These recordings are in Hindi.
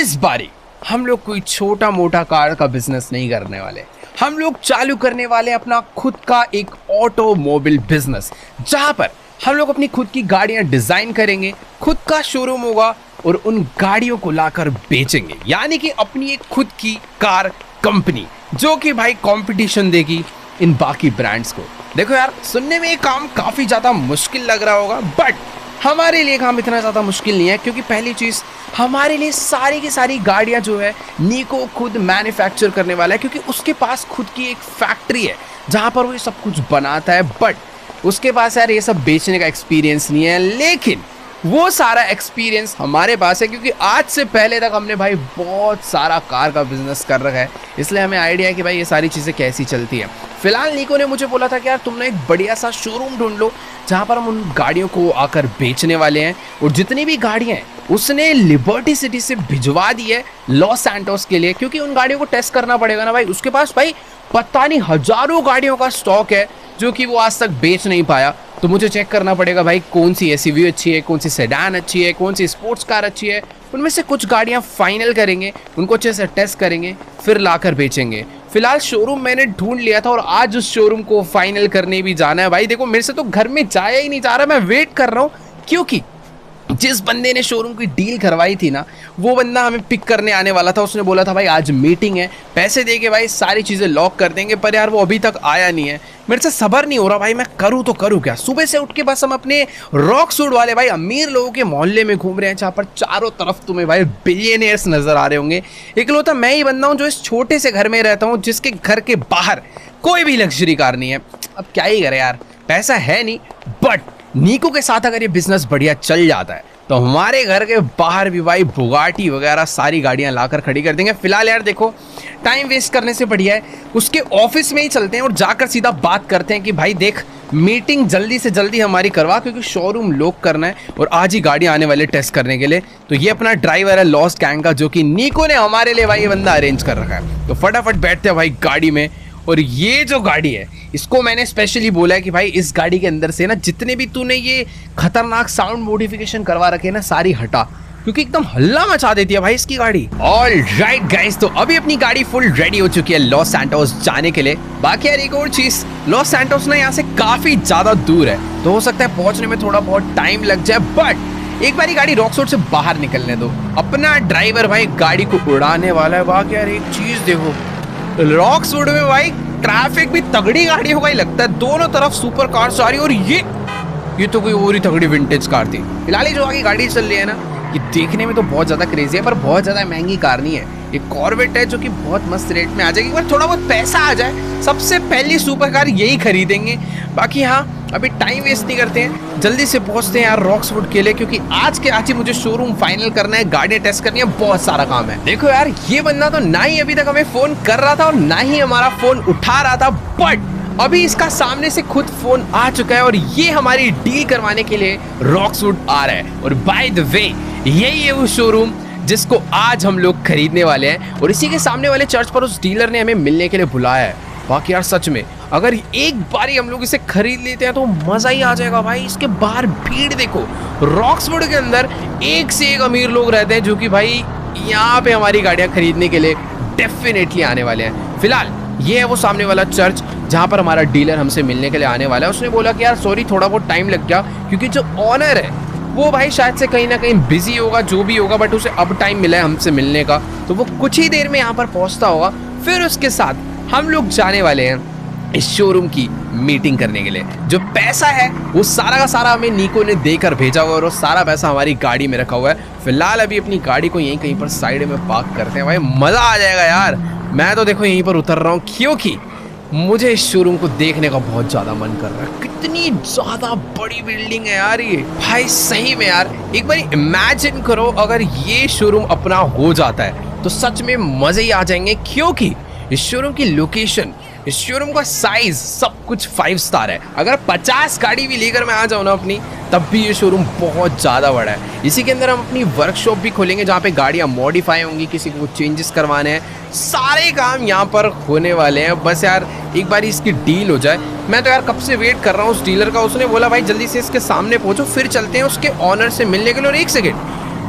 इस बारी हम लोग कोई छोटा मोटा कार का बिजनेस नहीं करने वाले। हम लोग चालू करने वाले अपना खुद का एक ऑटोमोबाइल बिजनेस, जहां पर हम लोग अपनी खुद की गाड़ियां डिजाइन करेंगे, खुद का शोरूम होगा और उन गाड़ियों को लाकर बेचेंगे। यानी कि अपनी एक खुद की कार कंपनी जो कि भाई कंपटीशन देगी इन बाकी ब्रांड्स को। देखो यार, सुनने में ये काम काफी ज्यादा मुश्किल लग रहा होगा, बट हमारे लिए काम इतना ज़्यादा मुश्किल नहीं है, क्योंकि पहली चीज़ हमारे लिए सारी की सारी गाड़ियाँ जो है नीको खुद मैन्युफैक्चर करने वाला है, क्योंकि उसके पास खुद की एक फैक्ट्री है जहाँ पर वो ये सब कुछ बनाता है। बट उसके पास यार ये सब बेचने का एक्सपीरियंस नहीं है, लेकिन वो सारा एक्सपीरियंस हमारे पास है, क्योंकि आज से पहले तक हमने भाई बहुत सारा कार का बिजनेस कर रखा है। इसलिए हमें आइडिया है कि भाई ये सारी चीज़ें कैसी चलती है। फिलहाल नीको ने मुझे बोला था कि यार तुमने एक बढ़िया सा शोरूम ढूंढ लो जहाँ पर हम उन गाड़ियों को आकर बेचने वाले हैं, और जितनी भी गाड़ियाँ हैं उसने लिबर्टी सिटी से भिजवा दी है लॉस सैंटोस के लिए, क्योंकि उन गाड़ियों को टेस्ट करना पड़ेगा ना भाई। उसके पास भाई पता नहीं हजारों गाड़ियों का स्टॉक है जो कि वो आज तक बेच नहीं पाया। तो मुझे चेक करना पड़ेगा भाई कौन सी एसयूवी अच्छी है, कौन सी सेडान अच्छी है, कौन सी स्पोर्ट्स कार अच्छी है। उनमें से कुछ गाड़ियां फाइनल करेंगे, उनको अच्छे से टेस्ट करेंगे, फिर लाकर बेचेंगे। फिलहाल शोरूम मैंने ढूंढ लिया था और आज उस शोरूम को फाइनल करने भी जाना है भाई। देखो मेरे से तो घर में जाया ही नहीं जा रहा, मैं वेट कर रहा हूँ, क्योंकि जिस बंदे ने शोरूम की डील करवाई थी ना, वो बंदा हमें पिक करने आने वाला था। उसने बोला था भाई आज मीटिंग है, पैसे दे के भाई सारी चीज़ें लॉक कर देंगे, पर यार वो अभी तक आया नहीं है। मेरे से सब्र नहीं हो रहा भाई, मैं करूँ तो करूँ क्या। सुबह से उठ के बस हम अपने रॉक सूट वाले भाई अमीर लोगों के मोहल्ले में घूम रहे हैं, जहाँ पर चारों तरफ तुम्हें भाई बिलियनियर्स नजर आ रहे होंगे। इकलौता मैं ही बंदा हूँ जो इस छोटे से घर में रहता हूँ, जिसके घर के बाहर कोई भी लग्जरी कार नहीं है। अब क्या ही करे यार, पैसा है नहीं। बट नीको के साथ अगर ये बिजनेस बढ़िया चल जाता है तो हमारे घर के बाहर भी भाई बुगाटी वगैरह सारी गाड़ियां लाकर खड़ी कर देंगे। फिलहाल यार देखो, टाइम वेस्ट करने से बढ़िया है उसके ऑफिस में ही चलते हैं और जाकर सीधा बात करते हैं कि भाई देख, मीटिंग जल्दी से जल्दी हमारी करवा, क्योंकि शोरूम लॉक करना है और आज ही गाड़ी आने वाले टेस्ट करने के लिए। तो ये अपना ड्राइवर है लॉस्ट गैंग का, जो कि नीको ने हमारे लिए भाई ये बंदा अरेंज कर रखा है। तो फटाफट बैठते हैं भाई गाड़ी में। और ये जो गाड़ी है इसको मैंने स्पेशली बोला है कि भाई इस गाड़ी के अंदर से ना जितने भी तूने ये खतरनाक साउंड मॉडिफिकेशन करवा रखे हैं ना, सारी हटा, क्योंकि एकदम हल्ला मचा देती है भाई इसकी गाड़ी। ऑल राइट गाइस, तो अभी अपनी गाड़ी फुल रेडी हो चुकी है लॉस सैंटोस जाने के लिए। बाकी यार एक और चीज, लॉस सैंटोस ना यहाँ से काफी ज्यादा दूर है, तो हो सकता है पहुंचने में थोड़ा बहुत टाइम लग जाए। बट एक बार गाड़ी रॉकसोड से बाहर निकलने दो, अपना ड्राइवर भाई गाड़ी को उड़ाने वाला है। बाकी यार एक चीज देखो, रॉकसवुड में भाई ट्रैफिक भी तगड़ी गाड़ियों का ही लगता है, दोनों तरफ सुपर कार्स आ रही है। और ये तो कोई और ही तगड़ी विंटेज कार थी। फिलहाल जो आगे गाड़ी चल रही है ना, ये देखने में तो बहुत ज्यादा क्रेजी है, पर बहुत ज्यादा महंगी कार नहीं है। ये कॉर्वेट है जो कि बहुत मस्त रेट में आ जाएगी। एक बार थोड़ा बहुत पैसा आ जाए, सबसे पहली सुपर कार यही खरीदेंगे। बाकी हाँ, अभी टाइम वेस्ट नहीं करते हैं, जल्दी से पहुंचते हैं यार रॉक्सवुड के लिए, क्योंकि आज के आज ही मुझे शोरूम फाइनल करना है, गाड़ियां टेस्ट करनी है, बहुत सारा काम है। देखो यार, ये बंदा तो ना ही अभी तक हमें फोन कर रहा था और ना ही हमारा फोन उठा रहा था, बट अभी इसका सामने से खुद फोन आ चुका है और ये हमारी डील करवाने के लिए रॉक्सवुड आ रहा है। और बाय द वे, यही है वो शोरूम जिसको आज हम लोग खरीदने वाले हैं, और इसी के सामने वाले चर्च पर उस डीलर ने हमें मिलने के लिए बुलाया है। बाकी यार सच में अगर एक बारी हम लोग इसे खरीद लेते हैं तो मजा ही आ जाएगा भाई। इसके बाहर भीड़ देखो, रॉक्सवुड के अंदर एक से एक अमीर लोग रहते हैं जो कि भाई यहाँ पे हमारी गाड़ियाँ खरीदने के लिए डेफिनेटली आने वाले हैं। फिलहाल ये है वो सामने वाला चर्च जहाँ पर हमारा डीलर हमसे मिलने के लिए आने वाला है। उसने बोला कि यार सॉरी, थोड़ा बहुत टाइम लग गया, क्योंकि जो ऑनर है वो भाई शायद से कहीं ना कहीं बिजी होगा, जो भी होगा, बट उसे अब टाइम मिला है हमसे मिलने का, तो वो कुछ ही देर में यहाँ पर पहुँचता होगा। फिर उसके साथ हम लोग जाने वाले हैं इस शोरूम की मीटिंग करने के लिए। जो पैसा है वो सारा का सारा हमें नीको ने देकर भेजा हुआ है, और वो सारा पैसा हमारी गाड़ी में रखा हुआ है। फिलहाल अभी अपनी गाड़ी को यहीं कहीं पर साइड में पार्क करते हैं भाई, मजा आ जाएगा यार। मैं तो देखो यहीं पर उतर रहा हूँ, क्योंकि मुझे इस शोरूम को देखने का बहुत ज्यादा मन कर रहा है। कितनी ज्यादा बड़ी बिल्डिंग है यार ये भाई, सही में यार एक बार इमेजिन करो अगर ये शोरूम अपना हो जाता है तो सच में मजे ही आ जाएंगे, क्योंकि इस शोरूम की लोकेशन, इस शोरूम का साइज, सब कुछ 5 स्टार है। अगर 50 गाड़ी भी लेकर मैं आ जाऊँ ना अपनी, तब भी ये शोरूम बहुत ज़्यादा बड़ा है। इसी के अंदर हम अपनी वर्कशॉप भी खोलेंगे जहाँ पे गाड़ियाँ मॉडिफाई होंगी, किसी को चेंजेस करवाने हैं, सारे काम यहाँ पर होने वाले हैं। बस यार एक बार इसकी डील हो जाए। मैं तो यार कब से वेट कर रहा हूँ उस डीलर का। उसने बोला भाई जल्दी से इसके सामने पहुँचो, फिर चलते हैं उसके ऑनर से मिलने के लिए। और एक सेकेंड,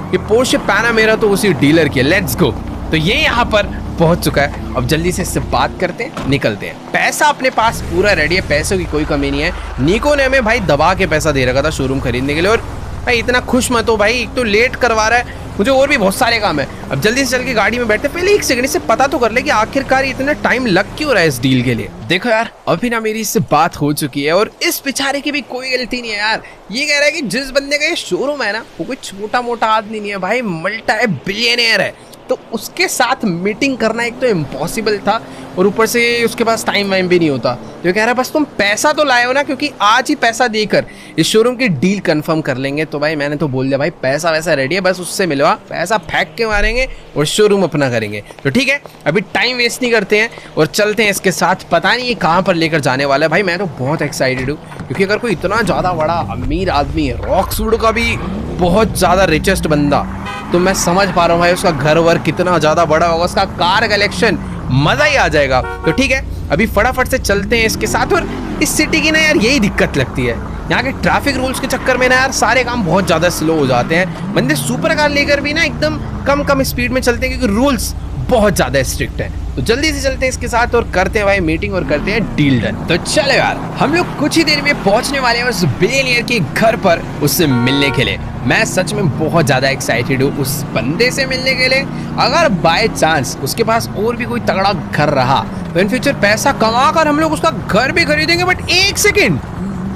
ये पोर्शे पैनामेरा तो उसी डीलर की है, लेट्स गो। तो ये यहाँ पर पहुंच चुका है, अब जल्दी से इससे बात करते हैं, निकलते हैं। पैसा अपने पास पूरा रेडी है, पैसों की कोई कमी नहीं है। निको ने हमें भाई दबा के पैसा दे रखा था शोरूम खरीदने के लिए, और भाई इतना खुश मत हो भाई, एक तो लेट करवा रहा है, मुझे और भी बहुत सारे काम है। अब जल्दी से चल के गाड़ी में बैठते, पहले एक सेकंड इससे पता तो कर ले कि आखिरकार इतना टाइम लग क्यों रहा है इस डील के लिए। देखो यार, अभी ना मेरी इससे बात हो चुकी है, और इस बेचारे की भी कोई गलती नहीं है यार। ये कह रहा है कि जिस बंदे का ये शोरूम है ना, वो कोई छोटा मोटा आदमी नहीं है भाई, मल्टी बिलियनियर है। तो उसके साथ मीटिंग करना एक तो इम्पॉसिबल था, और ऊपर से उसके पास टाइम वाइम भी नहीं होता। तो कह रहा है बस तुम पैसा तो लाए हो ना, क्योंकि आज ही पैसा देकर इस शोरूम की डील कंफर्म कर लेंगे। तो भाई मैंने तो बोल दिया भाई पैसा वैसा रेडी है, बस उससे मिलवा, पैसा फेंक के मारेंगे और शोरूम अपना करेंगे। तो ठीक है, अभी टाइम वेस्ट नहीं करते हैं और चलते हैं इसके साथ। पता नहीं ये कहाँ पर लेकर जाने वाला है भाई, मैं तो बहुत एक्साइटेड हूँ, क्योंकि अगर कोई इतना ज़्यादा बड़ा अमीर आदमी है, रॉक्सवुड का भी बहुत ज़्यादा रिचेस्ट बंदा, तो मैं समझ पा रहा हूँ भाई उसका घर वर कितना ज़्यादा बड़ा होगा, उसका कार कलेक्शन, मज़ा ही आ जाएगा। तो ठीक है, अभी फटाफट से चलते हैं इसके साथ। और इस सिटी की ना यार यही दिक्कत लगती है, यहाँ के ट्रैफिक रूल्स के चक्कर में ना यार सारे काम बहुत ज़्यादा स्लो हो जाते हैं। बंदे सुपर कार लेकर भी ना एकदम कम स्पीड में चलते हैं, क्योंकि रूल्स बहुत ज़्यादा स्ट्रिक्ट है। तो जल्दी से चलते हैं इसके साथ और करते हैं भाई मीटिंग और करते हैं डील डन। तो चलो यार, हम लोग कुछ ही देर में पहुंचने वाले हैं उस बिलियनियर के घर पर, उससे मिलने के लिए। मैं सच में बहुत ज़्यादा एक्साइटेड हूँ उस बंदे से मिलने के लिए। अगर बाय चांस उसके पास और भी कोई तगड़ा घर रहा तो इन फ्यूचर पैसा कमा कर हम लोग उसका घर भी खरीदेंगे। बट एक सेकेंड,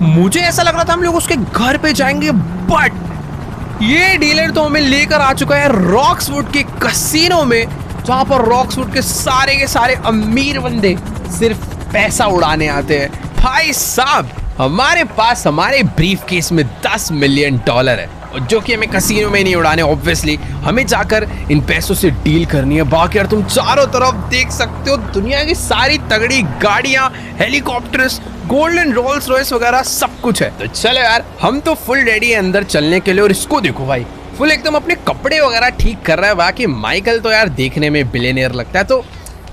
मुझे ऐसा लग रहा था हम लोग उसके घर पे जाएंगे, बट ये डीलर तो हमें लेकर आ चुका है रॉक्सवुड के कसीनो में, जहाँ पर रॉक्सवुड के सारे अमीर बंदे सिर्फ पैसा उड़ाने आते हैं। भाई साहब, हमारे पास हमारे ब्रीफ केस में $10 मिलियन है, और जो कि हमें कसीनो में नहीं उड़ाने, ऑब्वियसली हमें जाकर इन पैसों से डील करनी है। बाकी यार तुम चारों तरफ देख सकते हो दुनिया की सारी तगड़ी गाड़ियां, हेलीकॉप्टर्स, गोल्डन रोल्स रॉयस वगैरह सब कुछ है। तो चलो यार, हम तो फुल रेडी है अंदर चलने के लिए। और इसको देखो भाई, फुल एकदम अपने कपड़े वगैरह ठीक कर रहा है। बाकी माइकल तो यार देखने में बिलियनियर लगता है, तो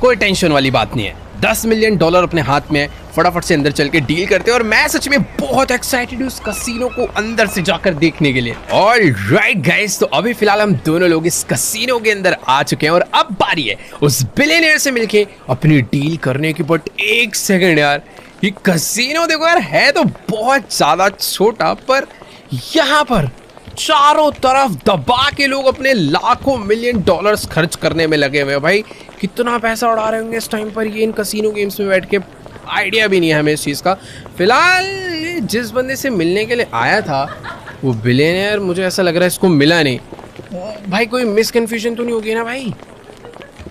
कोई टेंशन वाली बात नहीं है। $10 मिलियन अपने हाथ में है, फटाफट से अंदर चल के डील करते हैं। और मैं सच में बहुत एक्साइटेड हूँ उस कसीनो को अंदर से जाकर देखने के लिए। ऑलराइट गाइस, तो अभी फिलहाल हम दोनों लोग इस कसीनो के अंदर आ चुके हैं, और अब बारी है उस बिलियनियर से मिलके अपनी डील करने की। बट एक सेकंड यार, ये कसीनो देखो यार, है तो बहुत ज्यादा छोटा, पर यहाँ पर चारों तरफ दबा के लोग अपने लाखों मिलियन डॉलर्स खर्च करने में लगे हुए हैं। भाई कितना पैसा उड़ा रहे होंगे इस टाइम पर ये इन कसीनो गेम्स में बैठ के, आइडिया भी नहीं है हमें इस चीज़ का। फिलहाल जिस बंदे से मिलने के लिए आया था वो बिलियनियर, मुझे ऐसा लग रहा है इसको मिला नहीं। भाई कोई मिसकन्फ्यूजन तो नहीं होगी ना भाई,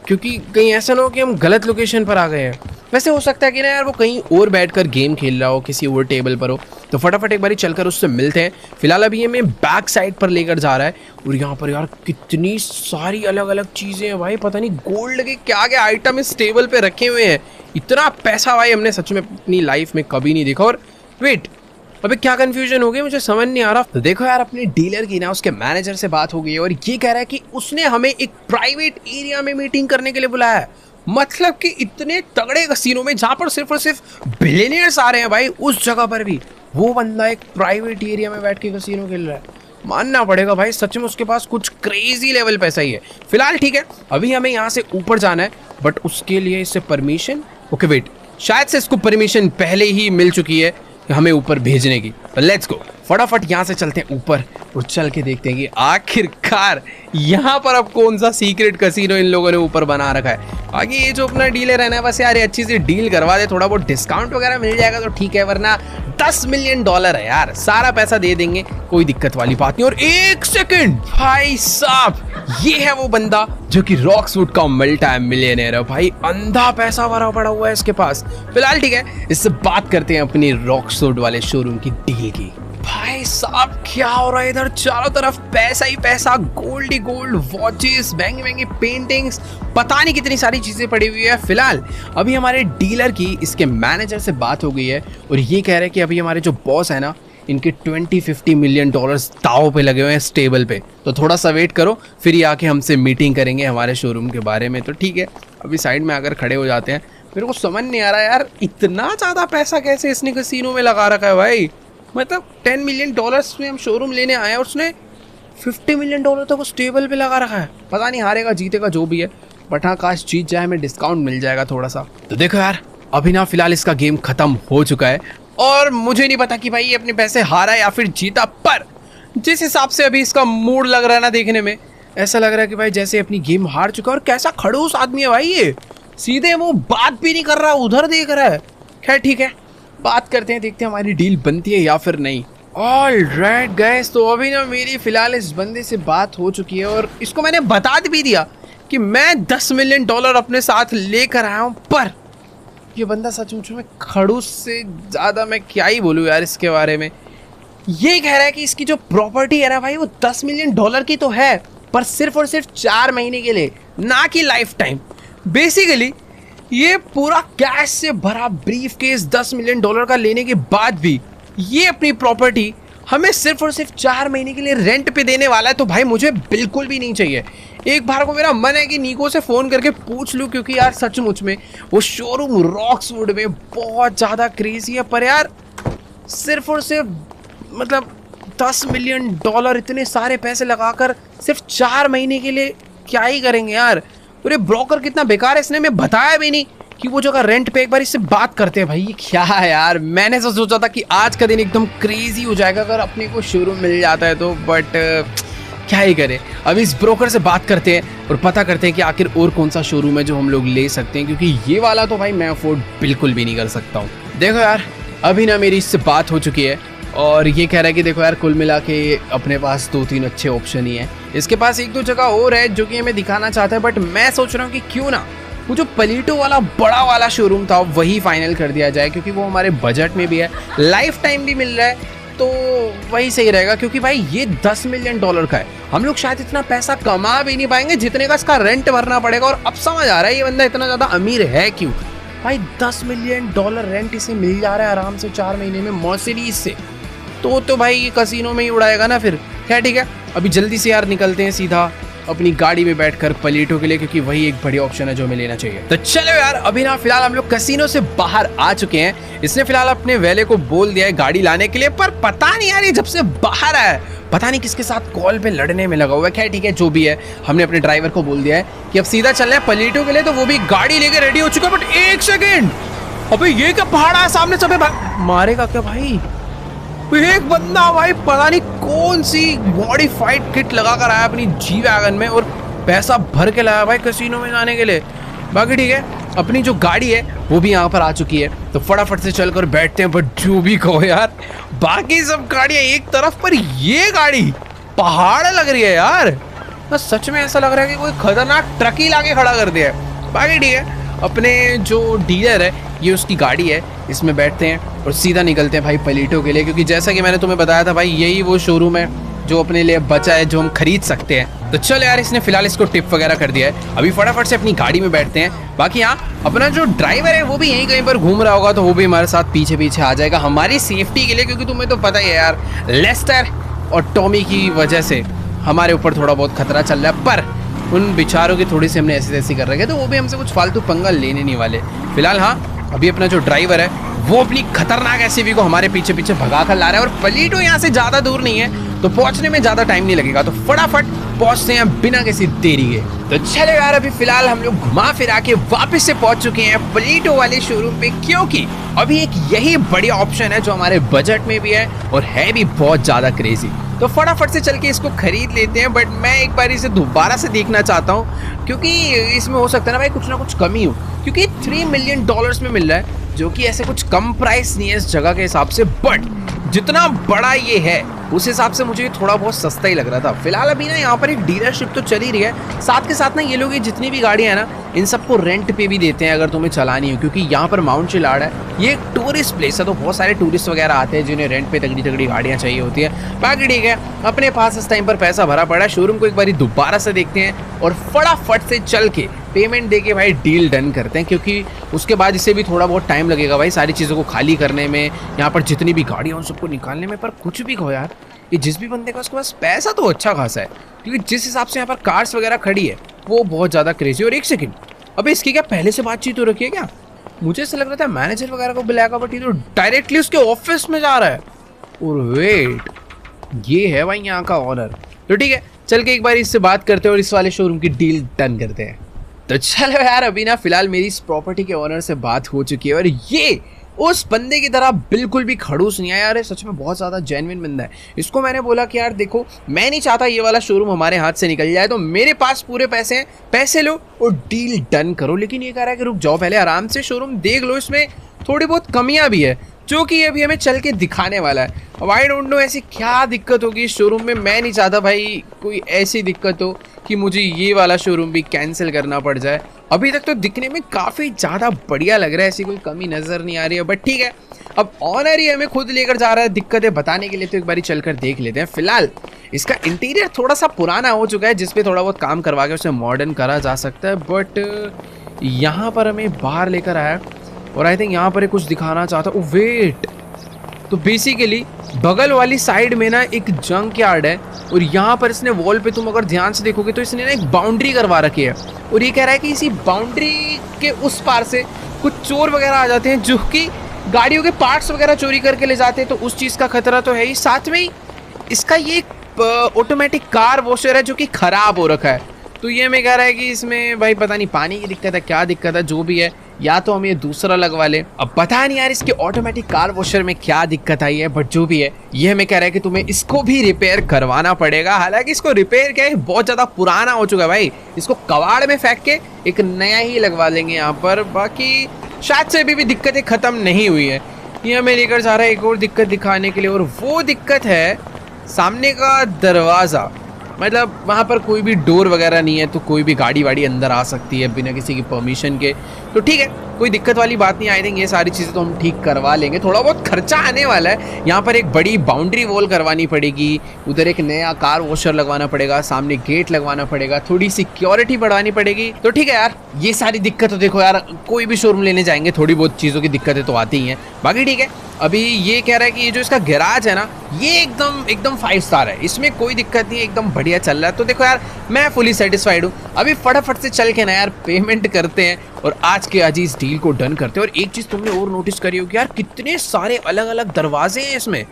क्योंकि कहीं ऐसा ना हो कि हम गलत लोकेशन पर आ गए हैं। वैसे हो सकता है कि ना यार वो कहीं और बैठकर गेम खेल रहा हो, किसी और टेबल पर हो। तो फटाफट एक बारी चलकर उससे मिलते हैं। फिलहाल अभी ये हमें बैक साइड पर लेकर जा रहा है, और यहाँ पर यार कितनी सारी अलग अलग चीज़ें हैं भाई, पता नहीं गोल्ड के क्या क्या आइटम इस टेबल पे रखे हुए हैं। इतना पैसा भाई हमने सच में अपनी लाइफ में कभी नहीं देखा। और वेट, अबे क्या कंफ्यूजन हो गई, मुझे समझ नहीं आ रहा। तो देखो यार, अपने डीलर की ना उसके मैनेजर से बात हो गई है, और ये कह रहा है कि उसने हमें एक प्राइवेट एरिया में मीटिंग करने के लिए बुलाया है। मतलब कि इतने तगड़े कसीनो में जहाँ पर सिर्फ और सिर्फ बिलियनियर्स आ रहे हैं भाई, उस जगह पर भी वो बंदा एक प्राइवेट एरिया में बैठ के कसीनो खेल रहा है। मानना पड़ेगा भाई, सच में उसके पास कुछ क्रेजी लेवल पैसा ही है। फिलहाल ठीक है, अभी हमें यहाँ से ऊपर जाना है, बट उसके लिए इससे परमिशन, ओके वेट, शायद से इसको परमिशन पहले ही मिल चुकी है हमें ऊपर भेजने की। लेट्स गो, फटाफट यहाँ से चलते हैं ऊपर और चल के देखते हैं कि आखिरकार यहाँ पर अब कौन सा सीक्रेट कसीनो इन लोगों ने ऊपर बना रखा है। आगे ये जो अपना डीलर है ना, बस यार अच्छी सी डील करवा दे, थोड़ा बहुत डिस्काउंट वगैरह मिल जाएगा तो ठीक है, वरना $10 मिलियन है यार, सारा पैसा दे देंगे, कोई दिक्कत वाली बात नहीं। और एक सेकंड भाई साहब, ये है वो बंदा जो कि रॉक्सवुड का मल्टी मिलियनेयर है भाई, अंधा पैसा भरा पड़ा हुआ है इसके पास। फिलहाल ठीक है, इससे बात करते हैं अपनी रॉक्सवुड वाले शोरूम की डील की। भाई साहब क्या हो रहा है इधर, चारों तरफ पैसा ही पैसा, गोल्ड ही गोल्ड, वॉचेस, महंगी महंगी पेंटिंग्स, पता नहीं कितनी सारी चीजें पड़ी हुई है। फिलहाल अभी हमारे डीलर की इसके मैनेजर से बात हो गई है, और ये कह रहे हैं कि अभी हमारे जो बॉस है ना, इनके 20-50 मिलियन डॉलर्स दाव पे लगे हुए हैं इस टेबल पे। तो थोड़ा सा वेट करो, फिर ये आके हमसे मीटिंग करेंगे हमारे शोरूम के बारे में। तो ठीक है, अभी साइड में आकर खड़े हो जाते हैं। मेरे को समझ नहीं आ रहा यार, इतना ज़्यादा पैसा कैसे इसने कसीनो में लगा रखा है भाई। मतलब $10 मिलियन में हम शोरूम लेने आए हैं, और उसने $50 मिलियन तो वो स्टेबल पे लगा रखा है। पता नहीं हारेगा जीतेगा जो भी है, बट हाँ काश जीत जाए, हमें डिस्काउंट मिल जाएगा थोड़ा सा। तो देखो यार अभी ना फिलहाल इसका गेम खत्म हो चुका है और मुझे नहीं पता कि भाई ये अपने पैसे हारा या फिर जीता, पर जिस हिसाब से अभी इसका मूड लग रहा है ना देखने में, ऐसा लग रहा है कि भाई जैसे अपनी गेम हार चुका है। और कैसा खड़ूस आदमी है भाई ये, सीधे वो बात भी नहीं कर रहा, उधर देख रहा है। खैर ठीक है, बात करते हैं, देखते हैं हमारी डील बनती है या फिर नहीं। ऑल राइट गाइस, तो अभी ना मेरी फिलहाल इस बंदे से बात हो चुकी है और इसको मैंने बता भी दिया कि मैं $10 मिलियन अपने साथ लेकर आया हूँ। पर ये बंदा सचमुच में खड़ूस से ज़्यादा मैं क्या ही बोलूँ यार इसके बारे में। ये कह रहा है कि इसकी जो प्रॉपर्टी है ना भाई वो $10 मिलियन की तो है, पर सिर्फ और सिर्फ 4 महीने के लिए, ना कि लाइफ टाइम। बेसिकली ये पूरा कैश से भरा ब्रीफ केस $10 मिलियन का लेने के बाद भी ये अपनी प्रॉपर्टी हमें सिर्फ और सिर्फ 4 महीने के लिए रेंट पे देने वाला है। तो भाई मुझे बिल्कुल भी नहीं चाहिए। एक बार को मेरा मन है कि नीको से फ़ोन करके पूछ लूँ, क्योंकि यार सचमुच में वो शोरूम रॉक्सवुड में बहुत ज़्यादा क्रेजी है। पर यार सिर्फ और सिर्फ मतलब $10 मिलियन इतने सारे पैसे लगाकर सिर्फ 4 महीने के लिए क्या ही करेंगे यार। अरे ब्रोकर कितना बेकार है, इसने हमें बताया भी नहीं कि वो जगह रेंट पे। एक बार इससे बात करते हैं भाई, ये क्या है यार। मैंने तो सोचा था कि आज का दिन एकदम क्रेजी हो जाएगा अगर अपने को शोरूम मिल जाता है तो, बट क्या ही करें। अब इस ब्रोकर से बात करते हैं और पता करते हैं कि आखिर और कौन सा शोरूम है जो हम लोग ले सकते हैं, क्योंकि ये वाला तो भाई मैं अफोर्ड बिल्कुल भी नहीं कर सकता हूँ। देखो यार अभी ना मेरी इससे बात हो चुकी है और ये कह रहा है कि देखो यार कुल मिला के अपने पास 2-3 अच्छे ऑप्शन ही हैं। इसके पास 1-2 जगह और है जो कि हमें दिखाना चाहता है, बट मैं सोच रहा हूँ कि क्यों ना वो जो पलीटो वाला बड़ा वाला शोरूम था वही फाइनल कर दिया जाए, क्योंकि वो हमारे बजट में भी है, लाइफ टाइम भी मिल रहा है, तो वही सही रहेगा। क्योंकि भाई ये $10 मिलियन का है, हम लोग शायद इतना पैसा कमा भी नहीं पाएंगे जितने का इसका रेंट भरना पड़ेगा। और अब समझ आ रहा है ये बंदा इतना ज़्यादा अमीर है क्यों। भाई $10 मिलियन रेंट इसे मिल जा रहा है आराम से 4 महीने में मर्सिडीज से, तो भाई ये कसिनो में ही उड़ाएगा ना फिर। खैर ठीक है, अभी जल्दी से यार निकलते हैं सीधा अपनी गाड़ी में बैठकर पलीटो के लिए, क्योंकि वही एक बढ़िया ऑप्शन है जो हमें लेना चाहिए। तो चलो यार अभी ना फिलहाल हम लोग कसिनो से बाहर आ चुके हैं। इसने फिलहाल अपने वेले को बोल दिया है गाड़ी लाने के लिए, पर पता नहीं यार ये जब से बाहर आया पता नहीं किसके साथ कॉल पे लड़ने में लगा हुआ है। खैर ठीक है, जो भी है हमने अपने ड्राइवर को बोल दिया है कि अब सीधा चल रहे हैं पलीटो के लिए, तो वो भी गाड़ी लेके रेडी हो चुका है। बट एक सेकेंड, अबे ये क्या पहाड़ है सामने, सब मारेगा क्या भाई। एक बंदा भाई पता नहीं कौन सी मॉडिफाइड किट लगा कर आया अपनी जी वैगन में और पैसा भर के लाया भाई कसिनो में जाने के लिए। बाकी ठीक है, अपनी जो गाड़ी है वो भी यहाँ पर आ चुकी है, तो फटाफट से चलकर बैठते हैं। बट जो भी कहो यार, बाकी सब गाड़ियाँ एक तरफ, पर ये गाड़ी पहाड़ लग रही है यार। बस सच में ऐसा लग रहा है कि कोई खतरनाक ट्रक ही लाके खड़ा कर दिया है। बाकी ठीक है, अपने जो डीलर है ये उसकी गाड़ी है, इसमें बैठते हैं और सीधा निकलते हैं भाई पलीटो के लिए, क्योंकि जैसा कि मैंने तुम्हें बताया था भाई यही वो शोरूम है जो अपने लिए बचा है जो हम खरीद सकते हैं। तो चलो यार, इसने फिलहाल इसको टिप वगैरह कर दिया है, अभी फटाफट से अपनी गाड़ी में बैठते हैं। बाकी हाँ, अपना जो ड्राइवर है वो भी यहीं कहीं पर घूम रहा होगा, तो वो भी हमारे साथ पीछे पीछे आ जाएगा हमारी सेफ्टी के लिए, क्योंकि तुम्हें तो पता ही है यार लेस्टर और टॉमी की वजह से हमारे ऊपर थोड़ा बहुत खतरा चल रहा है। पर उन बेचारों की थोड़ी सी हमने ऐसी तैसी कर रखे, तो वो भी हमसे कुछ फालतू पंगा लेने नहीं वाले। फिलहाल हाँ, अभी अपना जो ड्राइवर है वो अपनी खतरनाक एसयूवी को हमारे पीछे पीछे भगा कर ला रहा है, और पलीटो यहाँ से ज़्यादा दूर नहीं है, तो पहुँचने में ज़्यादा टाइम नहीं लगेगा। तो फटाफट पहुँचते हैं बिना किसी देरी के। तो चलो यार, अभी फिलहाल हम लोग घुमा फिरा के वापस से पहुँच चुके हैं पलीटो वाले शोरूम पे, क्योंकि अभी एक यही बढ़िया ऑप्शन है जो हमारे बजट में भी है और है भी बहुत ज़्यादा क्रेजी। तो फटाफट से चल के इसको खरीद लेते हैं। बट मैं एक बार इसे दोबारा से देखना चाहता हूँ, क्योंकि इसमें हो सकता है ना भाई कुछ ना कुछ कमी हो, क्योंकि $3 मिलियन में मिल रहा है, जो कि ऐसे कुछ कम प्राइस नहीं है इस जगह के हिसाब से। बट जितना बड़ा ये है उस हिसाब से मुझे थोड़ा बहुत सस्ता ही लग रहा था। फिलहाल अभी ना यहाँ पर एक डीलरशिप तो चल ही रही है, साथ के साथ ना ये लोग जितनी भी गाड़ियाँ हैं ना इन सबको रेंट पे भी देते हैं अगर तुम्हें चलानी हो, क्योंकि यहाँ पर माउंट चिलाड़ है, ये एक टूरिस्ट प्लेस है, तो बहुत सारे टूरिस्ट वगैरह आते हैं जिन्हें रेंट पे तगड़ी तगड़ी गाड़ियाँ चाहिए होती है। बाकी ठीक है, अपने पास इस टाइम पर पैसा भरा पड़ा है, शोरूम को एक बार दोबारा से देखते हैं और फटाफट से चल के पेमेंट दे के भाई डील डन करते हैं, क्योंकि उसके बाद इसे भी थोड़ा बहुत टाइम लगेगा भाई सारी चीज़ों को खाली करने में, यहाँ पर जितनी भी गाड़ियाँ उन सबको निकालने में। पर कुछ भी कहो यार, ये जिस भी बंदे का उसके पास पैसा तो अच्छा खासा है, क्योंकि जिस हिसाब से यहाँ पर कार्स वगैरह खड़ी है वो बहुत ज़्यादा क्रेजी। और एक सेकंड, अबे इसकी क्या पहले से बातचीत हो रखी है क्या? मुझे ऐसा लग रहा था मैनेजर वगैरह को बुलाएगा, बट ये तो डायरेक्टली उसके ऑफिस में जा रहा है। और वेट, ये है भाई यहाँ का ऑनर। तो ठीक है, चल के एक बार इससे बात करते हैं और इस वाले शोरूम की डील डन करते हैं। तो चलो यार, अभी ना फिलहाल मेरी इस प्रॉपर्टी के ओनर से बात हो चुकी है और ये उस बंदे की तरह बिल्कुल भी खड़ूस नहीं है यार, सच में बहुत ज़्यादा जेन्युइन बंदा है। इसको मैंने बोला कि यार देखो, मैं नहीं चाहता ये वाला शोरूम हमारे हाथ से निकल जाए, तो मेरे पास पूरे पैसे हैं, पैसे लो और डील डन करो। लेकिन ये कह रहा है कि रुक जाओ, पहले आराम से शोरूम देख लो, इसमें थोड़ी बहुत कमियां भी है जो कि अभी हमें चल के दिखाने वाला है। अब आई डोंट नो ऐसी क्या दिक्कत होगी इस शोरूम में। मैं नहीं चाहता भाई कोई ऐसी दिक्कत हो कि मुझे ये वाला शोरूम भी कैंसिल करना पड़ जाए। अभी तक तो दिखने में काफ़ी ज़्यादा बढ़िया लग रहा है, ऐसी कोई कमी नज़र नहीं आ रही है, बट ठीक है, अब ऑनर ही हमें खुद लेकर जा रहा है दिक्कतें बताने के लिए, तो एक बार चलकर देख लेते हैं। फिलहाल इसका इंटीरियर थोड़ा सा पुराना हो चुका है, जिसपे थोड़ा बहुत काम करवा के उसे मॉडर्न करा जा सकता है, बट यहाँ पर हमें बाहर लेकर आया और आई थिंक यहाँ पर कुछ दिखाना चाहता हूँ। वेट, तो बेसिकली बगल वाली साइड में ना एक जंक यार्ड है और यहाँ पर इसने वॉल पे, तुम अगर ध्यान से देखोगे तो इसने ना एक बाउंड्री करवा रखी है और ये कह रहा है कि इसी बाउंड्री के उस पार से कुछ चोर वगैरह आ जाते हैं जो कि गाड़ियों के पार्ट्स वगैरह चोरी करके ले जाते हैं, तो उस चीज़ का खतरा तो है ही। साथ में ही इसका ये ऑटोमेटिक कार वॉशर है जो कि ख़राब हो रखा है, तो ये हमें कह रहा है कि इसमें भाई पता नहीं पानी की दिक्कत है, क्या दिक्कत है, जो भी है, या तो हम ये दूसरा लगवा ले। अब पता नहीं यार इसके ऑटोमेटिक कार वॉशर में क्या दिक्कत आई है, बट जो भी है, ये हमें कह रहा है कि तुम्हें इसको भी रिपेयर करवाना पड़ेगा। हालांकि इसको रिपेयर क्या है, बहुत ज़्यादा पुराना हो चुका है भाई, इसको कबाड़ में फेंक के एक नया ही लगवा लेंगे यहाँ पर। बाकी शायद से अभी भी दिक्कतें ख़त्म नहीं हुई है। ये हमें लेकर जा रहा है एक और दिक्कत दिखाने के लिए, और वो दिक्कत है सामने का दरवाज़ा। मतलब वहाँ पर कोई भी डोर वगैरह नहीं है, तो कोई भी गाड़ी वाड़ी अंदर आ सकती है बिना किसी की परमिशन के, तो ठीक है, कोई दिक्कत वाली बात नहीं। आई थिंक ये सारी चीज़ें तो हम ठीक करवा लेंगे। थोड़ा बहुत खर्चा आने वाला है, यहाँ पर एक बड़ी बाउंड्री वॉल करवानी पड़ेगी, उधर एक नया कार वॉशर लगवाना पड़ेगा, सामने गेट लगवाना पड़ेगा, थोड़ी सिक्योरिटी बढ़ानी पड़ेगी, तो ठीक है यार, ये सारी दिक्कत तो देखो यार, कोई भी शोरूम लेने जाएंगे थोड़ी बहुत चीज़ों की दिक्कतें तो आती ही हैं। बाकी ठीक है, अभी ये कह रहा है कि ये जो इसका गैराज है ना, ये एकदम 5 स्टार है, इसमें कोई दिक्कत नहीं है, एकदम बढ़िया चल रहा है। तो देखो यार, मैं फुली सेटिस्फाइड हूँ। अभी फटाफट से चल के ना यार पेमेंट करते हैं और आज के आज इस डील को डन करते हैं। और एक चीज़ तुमने और नोटिस करी होगी यार, कितने सारे अलग अलग दरवाजे हैं इसमें,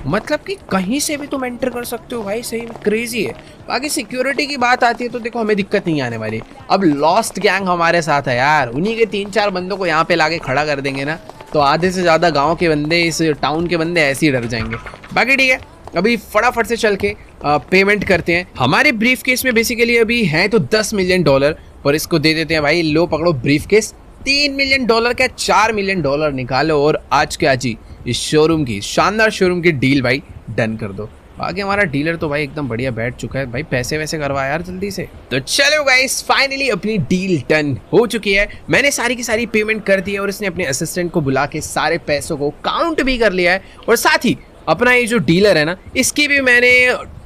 मतलब कि कहीं से भी तुम एंटर कर सकते हो भाई, सही में क्रेजी है। बाकी सिक्योरिटी की बात आती है तो देखो हमें दिक्कत नहीं आने वाली। अब लॉस्ट गैंग हमारे साथ है यार, उन्हीं के 3-4 बंदों को यहाँ पे लाके खड़ा कर देंगे ना, तो आधे से ज़्यादा गांव के बंदे, इस टाउन के बंदे ऐसे ही डर जाएंगे। बाकी ठीक है, अभी फटाफट से चल के पेमेंट करते हैं। हमारे ब्रीफ केस में बेसिकली अभी हैं तो $10 मिलियन, और इसको दे देते हैं भाई, लो पकड़ो ब्रीफ केस। $3 मिलियन क्या $4 मिलियन निकालो और आज के आज ही इस शोरूम की, शानदार शोरूम की डील भाई डन कर दो। आगे हमारा डीलर तो भाई एकदम बढ़िया बैठ चुका है भाई, पैसे वैसे करवा यार जल्दी से। तो चलो गाइस, फाइनली अपनी डील डन हो चुकी है। मैंने सारी की सारी पेमेंट कर दी है और इसने अपने असिस्टेंट को बुला के सारे पैसों को काउंट भी कर लिया है, और साथ ही अपना ये जो डीलर है ना, इसकी भी मैंने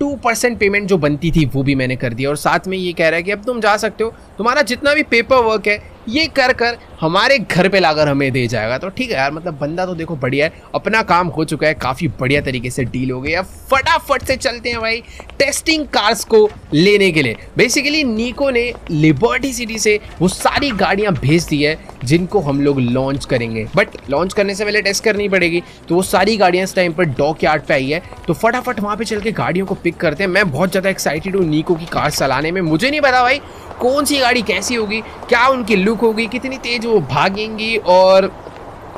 2% पेमेंट जो बनती थी वो भी मैंने कर दिया। और साथ में ये कह रहा है कि अब तुम जा सकते हो, तुम्हारा जितना भी पेपर वर्क है ये कर कर हमारे घर पे लाकर हमें दे जाएगा। तो ठीक है यार, मतलब बंदा तो देखो बढ़िया है, अपना काम हो चुका है, काफ़ी बढ़िया तरीके से डील हो गई है। फटाफट से चलते हैं भाई टेस्टिंग कार्स को लेने के लिए। बेसिकली निको ने लिबर्टी सिटी से वो सारी गाड़ियां भेज दी है जिनको हम लोग लॉन्च करेंगे, बट लॉन्च करने से पहले टेस्ट करनी पड़ेगी। तो वो सारी गाड़ियां इस टाइम पर डॉक यार्ड पे आई है, तो फटाफट वहाँ पे चल के गाड़ियों को पिक करते हैं। मैं बहुत ज़्यादा एक्साइटेड हूँ निको की कार चलाने में। मुझे नहीं पता भाई कौन सी गाड़ी कैसी होगी, क्या उनकी लुक होगी, कितनी तेज वो भागेंगी, और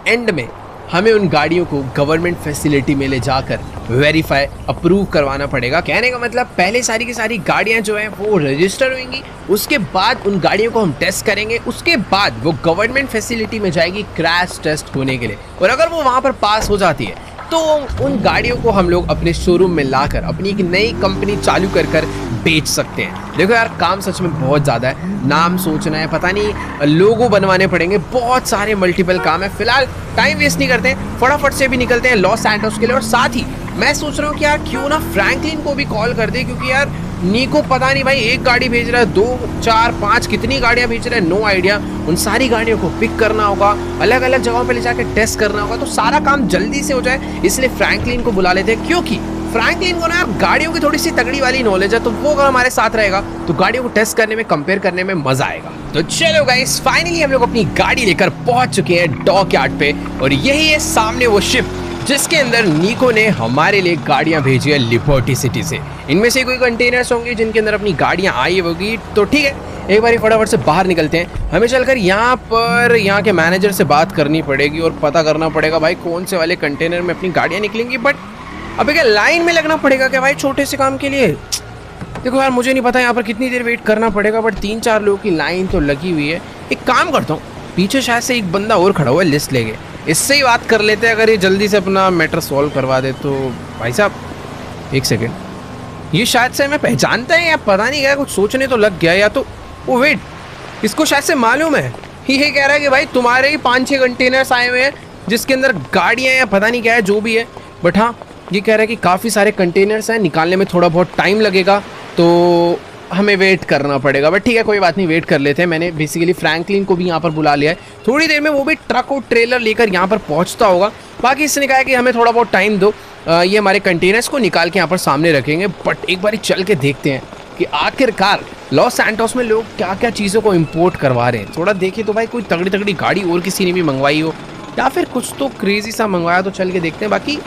एंड में हमें उन गाड़ियों को गवर्नमेंट फैसिलिटी में ले जाकर वेरीफाई अप्रूव करवाना पड़ेगा। कहने का मतलब पहले सारी की सारी गाड़ियां जो हैं वो रजिस्टर होंगी, उसके बाद उन गाड़ियों को हम टेस्ट करेंगे, उसके बाद वो गवर्नमेंट फैसिलिटी में जाएगी क्रैश टेस्ट होने के लिए, और अगर वो वहाँ पर पास हो जाती है तो उन गाड़ियों को हम लोग अपने शोरूम में लाकर अपनी एक नई कंपनी चालू कर कर बेच सकते हैं। देखो यार, काम सच में बहुत ज़्यादा है, नाम सोचना है, पता नहीं लोगो बनवाने पड़ेंगे, बहुत सारे मल्टीपल काम है। फिलहाल टाइम वेस्ट नहीं करते हैं, फटाफट से भी निकलते हैं लॉस सैंटोस के लिए। और साथ ही मैं सोच रहा हूँ कि यार क्यों ना फ्रैंकलिन को भी कॉल कर दे, क्योंकि यार निको पता नहीं भाई एक गाड़ी भेज रहा है, 2, 4, 5 कितनी गाड़ियां भेज रहा है, नो आइडिया। उन सारी गाड़ियों को पिक करना होगा, अलग अलग जगहों पे ले जाकर टेस्ट करना होगा, तो सारा काम जल्दी से हो जाए, इसलिए फ्रैंकलिन को बुला लेते हैं। क्योंकि फ्रैंकलिन को ना गाड़ियों की थोड़ी सी तगड़ी वाली नॉलेज है, तो वो अगर हमारे साथ रहेगा तो गाड़ियों को टेस्ट करने में, कंपेयर करने में मजा आएगा। तो चलो गाइस, फाइनली हम लोग अपनी गाड़ी लेकर पहुंच चुके हैं डॉक यार्ड पे, और यही है सामने वो शिप जिसके अंदर निको ने हमारे लिए गाड़ियां भेजी है लिबर्टी सिटी से। इनमें से कोई कंटेनर्स होंगे जिनके अंदर अपनी गाड़ियां आई होगी। तो ठीक है, एक बार फटाफट से बाहर निकलते हैं। हमें चलकर यहाँ के मैनेजर से बात करनी पड़ेगी और पता करना पड़ेगा भाई कौन से वाले कंटेनर में अपनी गाड़ियाँ निकलेंगी। बट अबे क्या लाइन में लगना पड़ेगा क्या भाई छोटे से काम के लिए? देखो यार, मुझे नहीं पता यहाँ पर कितनी देर वेट करना पड़ेगा, बट 3-4 लोगों की लाइन तो लगी हुई है। एक काम करता हूँ, पीछे शायद से एक बंदा और खड़ा हुआ है लिस्ट लेके, इससे ही बात कर लेते हैं। अगर ये जल्दी से अपना मैटर सॉल्व करवा दे तो। भाई साहब एक सेकेंड, ये शायद से हमें पहचानता है या पता नहीं क्या, कुछ सोचने तो लग गया। या तो वो वेट, इसको शायद से मालूम है। ये कह रहा है कि भाई तुम्हारे ही 5-6 कंटेनर्स आए हुए हैं जिसके अंदर गाड़ियाँ हैं या पता नहीं क्या है, जो भी है। बट हाँ, ये कह रहा है कि काफ़ी सारे कंटेनर्स हैं, निकालने में थोड़ा बहुत टाइम लगेगा, तो हमें वेट करना पड़ेगा। बट ठीक है, कोई बात नहीं, वेट कर लेते हैं। मैंने बेसिकली फ्रैंकलिन को भी यहाँ पर बुला लिया है, थोड़ी देर में वो भी ट्रक और ट्रेलर लेकर यहाँ पर पहुँचता होगा। बाकी इसने कहा कि हमें थोड़ा बहुत टाइम दो, ये हमारे कंटेनर्स को निकाल के यहाँ पर सामने रखेंगे। बट एक बार चल के देखते हैं कि आखिरकार लॉस सैंटोस में लोग क्या क्या चीज़ों को इम्पोर्ट करवा रहे हैं। थोड़ा देखिए तो भाई, कोई तगड़ी तगड़ी गाड़ी और किसी ने भी मंगवाई हो या फिर कुछ तो क्रेजी सा मंगवाया, तो चल के देखते हैं। बाकी